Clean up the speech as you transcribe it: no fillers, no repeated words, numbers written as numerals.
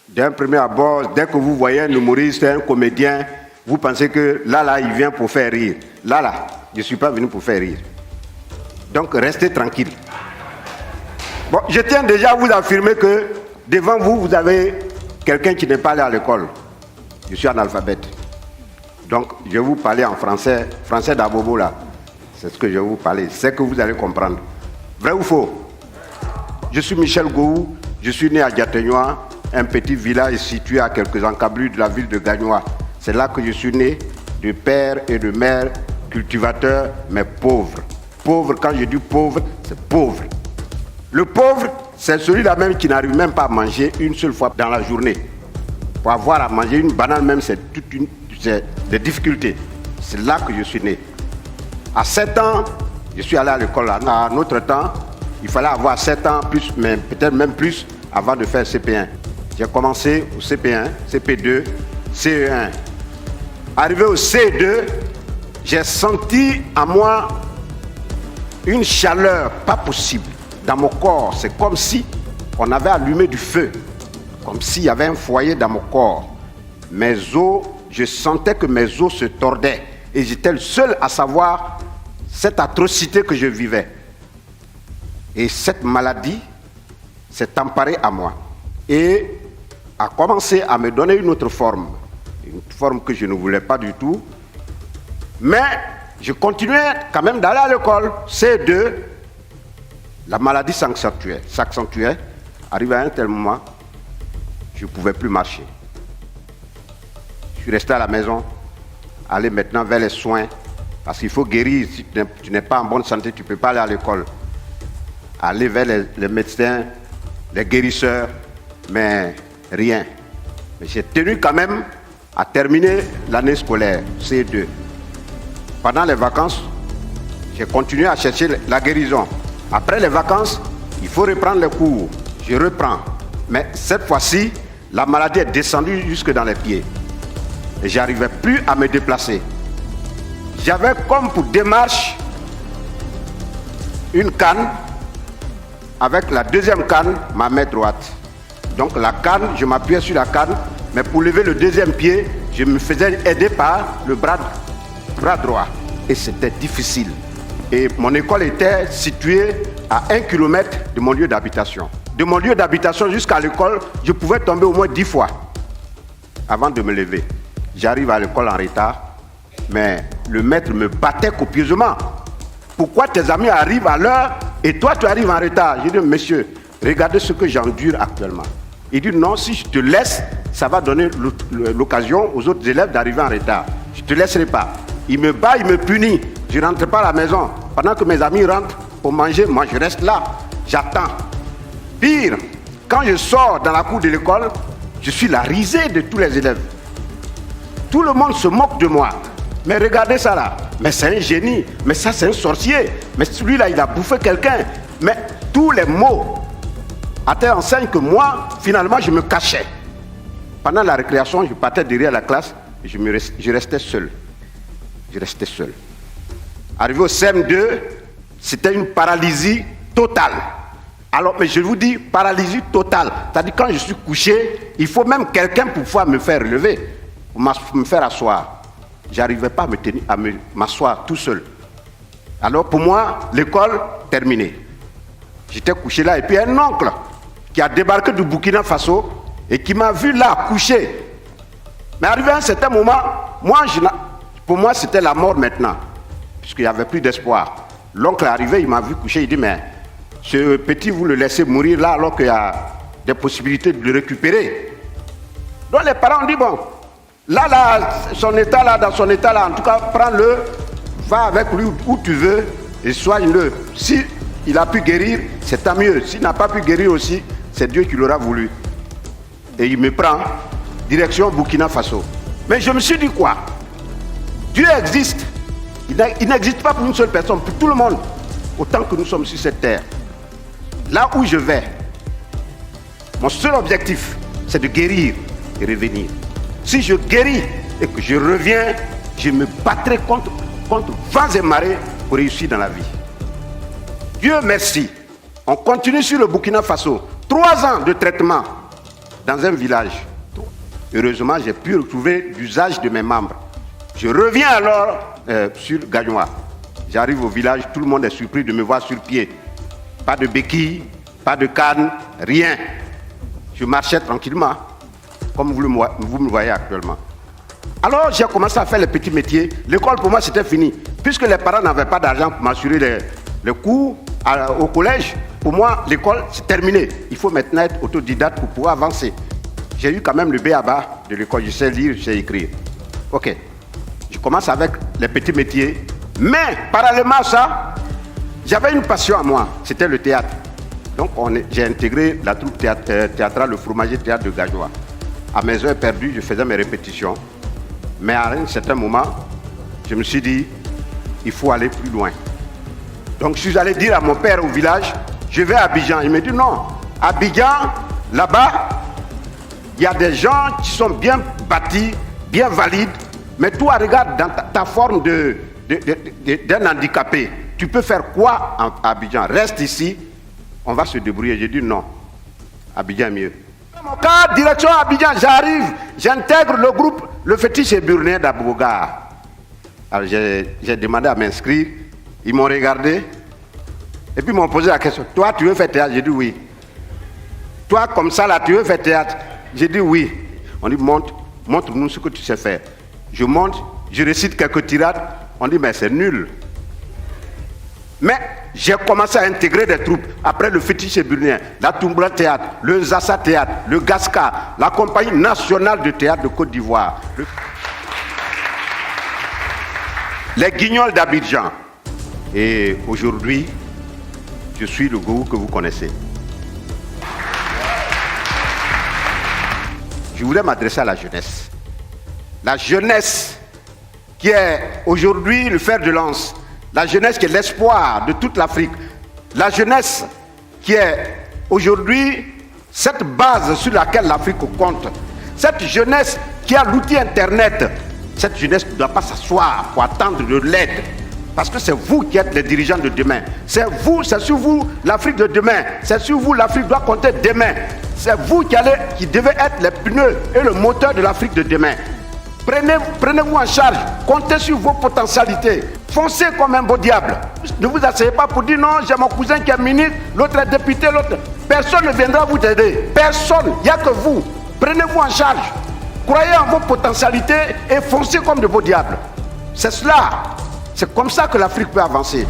d'un premier abord, dès que vous voyez un humoriste, un comédien, vous pensez que là, il vient pour faire rire. Là, je ne suis pas venu pour faire rire. Donc, restez tranquille. Bon, je tiens déjà à vous affirmer que devant vous, vous avez quelqu'un qui n'est pas allé à l'école. Je suis analphabète. Donc, je vais vous parler en français, français d'Abobo là. C'est ce que je vais vous parler. C'est que vous allez comprendre. Vrai ou faux? Je suis Michel Gouou. Je suis né à Diateignois, un petit village situé à quelques encablures de la ville de Gagnoa. C'est là que je suis né, de père et de mère, cultivateurs, mais pauvres. Pauvre, quand je dis pauvre, c'est pauvre. Le pauvre, c'est celui-là même qui n'arrive même pas à manger une seule fois dans la journée. Pour avoir à manger une banane même, c'est des difficultés. C'est là que je suis né. À 7 ans, je suis allé à l'école. À notre temps, il fallait avoir 7 ans, plus, mais peut-être même plus, avant de faire CP1. J'ai commencé au CP1, CP2, CE1. Arrivé au C2, j'ai senti en moi une chaleur pas possible dans mon corps. C'est comme si on avait allumé du feu, comme s'il y avait un foyer dans mon corps. Mes os, je sentais que mes os se tordaient et j'étais le seul à savoir cette atrocité que je vivais. Et cette maladie s'est emparée à moi et a commencé à me donner une autre forme. Une forme que je ne voulais pas du tout. Mais je continuais quand même d'aller à l'école. C2, la maladie s'accentuait. Arrivé à un tel moment, je ne pouvais plus marcher. Je suis resté à la maison, aller maintenant vers les soins, parce qu'il faut guérir. Si tu n'es pas en bonne santé, tu ne peux pas aller à l'école. Aller vers les médecins, les guérisseurs, mais rien. Mais j'ai tenu quand même à terminer l'année scolaire, C2. Pendant les vacances, j'ai continué à chercher la guérison. Après les vacances, il faut reprendre les cours. Je reprends. Mais cette fois-ci, la maladie est descendue jusque dans les pieds. Et je n'arrivais plus à me déplacer. J'avais comme pour démarche une canne, avec la deuxième canne, ma main droite. Donc la canne, je m'appuyais sur la canne, mais pour lever le deuxième pied, je me faisais aider par le bras droit. Et c'était difficile. Et mon école était située à 1 kilomètre de mon lieu d'habitation. De mon lieu d'habitation jusqu'à l'école, je pouvais tomber au moins 10 fois avant de me lever. J'arrive à l'école en retard, mais le maître me battait copieusement. Pourquoi tes amis arrivent à l'heure et toi tu arrives en retard? J'ai dit, monsieur, regardez ce que j'endure actuellement. Il dit, non, si je te laisse, ça va donner l'occasion aux autres élèves d'arriver en retard. Je ne te laisserai pas. Il me bat, il me punit. Je ne rentre pas à la maison. Pendant que mes amis rentrent pour manger, moi je reste là, j'attends. Pire, quand je sors dans la cour de l'école, je suis la risée de tous les élèves. Tout le monde se moque de moi. Mais regardez ça là. Mais c'est un génie. Mais ça c'est un sorcier. Mais celui-là il a bouffé quelqu'un. Mais tous les mots à telle enseigne que moi, finalement, je me cachais. Pendant la récréation, je partais derrière la classe et je restais seul. Je restais seul. Arrivé au CM2, c'était une paralysie totale. Alors, mais je vous dis, paralysie totale. C'est-à-dire, quand je suis couché, il faut même quelqu'un pour pouvoir me faire relever, pour me faire asseoir. Je n'arrivais pas à m'asseoir tout seul. Alors, pour moi, l'école, terminée. J'étais couché là, et puis un oncle qui a débarqué du Burkina Faso et qui m'a vu là, couché. Mais arrivé à un certain moment, pour moi, c'était la mort maintenant, puisqu'il n'y avait plus d'espoir. L'oncle est arrivé, il m'a vu coucher, il dit, mais ce petit, vous le laissez mourir là, alors qu'il y a des possibilités de le récupérer. Donc les parents ont dit, bon, là, son état là, dans son état là, en tout cas, prends-le, va avec lui où tu veux et soigne-le. Si il a pu guérir, c'est tant mieux. S'il n'a pas pu guérir aussi, c'est Dieu qui l'aura voulu. Et il me prend, direction Burkina Faso. Mais je me suis dit quoi? Dieu existe. Il n'existe pas pour une seule personne, pour tout le monde. Autant que nous sommes sur cette terre. Là où je vais, mon seul objectif, c'est de guérir et revenir. Si je guéris et que je reviens, je me battrai contre vents et marées pour réussir dans la vie. Dieu merci. On continue sur le Burkina Faso. 3 ans de traitement. dans un village. Heureusement, j'ai pu retrouver l'usage de mes membres. Je reviens alors sur Gagnoa. J'arrive au village, tout le monde est surpris de me voir sur pied. Pas de béquilles, pas de canne, rien. Je marchais tranquillement, comme vous me voyez actuellement. Alors j'ai commencé à faire les petits métiers. L'école pour moi c'était fini. Puisque les parents n'avaient pas d'argent pour m'assurer les cours au collège, pour moi l'école c'est terminé. Il faut maintenant être autodidacte pour pouvoir avancer. J'ai eu quand même le B.A.-ba de l'école, je sais lire, je sais écrire. Ok, je commence avec les petits métiers. Mais parallèlement à ça, j'avais une passion à moi, c'était le théâtre. Donc j'ai intégré la troupe théâtrale, le Fromager Théâtre de Gagnoa. À mes heures perdues, je faisais mes répétitions. Mais à un certain moment, je me suis dit, il faut aller plus loin. Donc je suis allé dire à mon père au village, je vais à Abidjan. Il me dit non, Abidjan, là-bas, il y a des gens qui sont bien bâtis, bien valides, mais toi regarde dans ta forme d'un handicapé. Tu peux faire quoi à Abidjan? Reste ici, on va se débrouiller. J'ai dit non, Abidjan est mieux. Dans mon cas, direction Abidjan, j'arrive, j'intègre le groupe Le Fétiche et Burné d'Abouga. Alors j'ai demandé à m'inscrire, ils m'ont regardé, et puis ils m'ont posé la question, toi tu veux faire théâtre? J'ai dit oui. Toi comme ça là, tu veux faire théâtre? J'ai dit oui. On dit montre-nous ce que tu sais faire. Je monte, je récite quelques tirades, on dit mais c'est nul. Mais j'ai commencé à intégrer des troupes. Après le Fétiche Burné, la Toumbra Théâtre, le Zassa Théâtre, le Gasca, la Compagnie nationale de théâtre de Côte d'Ivoire, les Guignols d'Abidjan. Et aujourd'hui, je suis le gourou que vous connaissez. Je voulais m'adresser à la jeunesse. La jeunesse qui est aujourd'hui le fer de lance. La jeunesse qui est l'espoir de toute l'Afrique. La jeunesse qui est aujourd'hui cette base sur laquelle l'Afrique compte. Cette jeunesse qui a l'outil Internet. Cette jeunesse ne doit pas s'asseoir pour attendre de l'aide. Parce que c'est vous qui êtes les dirigeants de demain. C'est vous, c'est sur vous l'Afrique de demain. C'est sur vous l'Afrique doit compter demain. C'est vous qui devez être les pneus et le moteur de l'Afrique de demain. Prenez-vous en charge, comptez sur vos potentialités. Foncez comme un beau diable. Ne vous asseyez pas pour dire non, j'ai mon cousin qui est ministre, l'autre est député, l'autre. Personne ne viendra vous aider. Personne, il n'y a que vous. Prenez-vous en charge. Croyez en vos potentialités et foncez comme de beaux diables. C'est cela. C'est comme ça que l'Afrique peut avancer.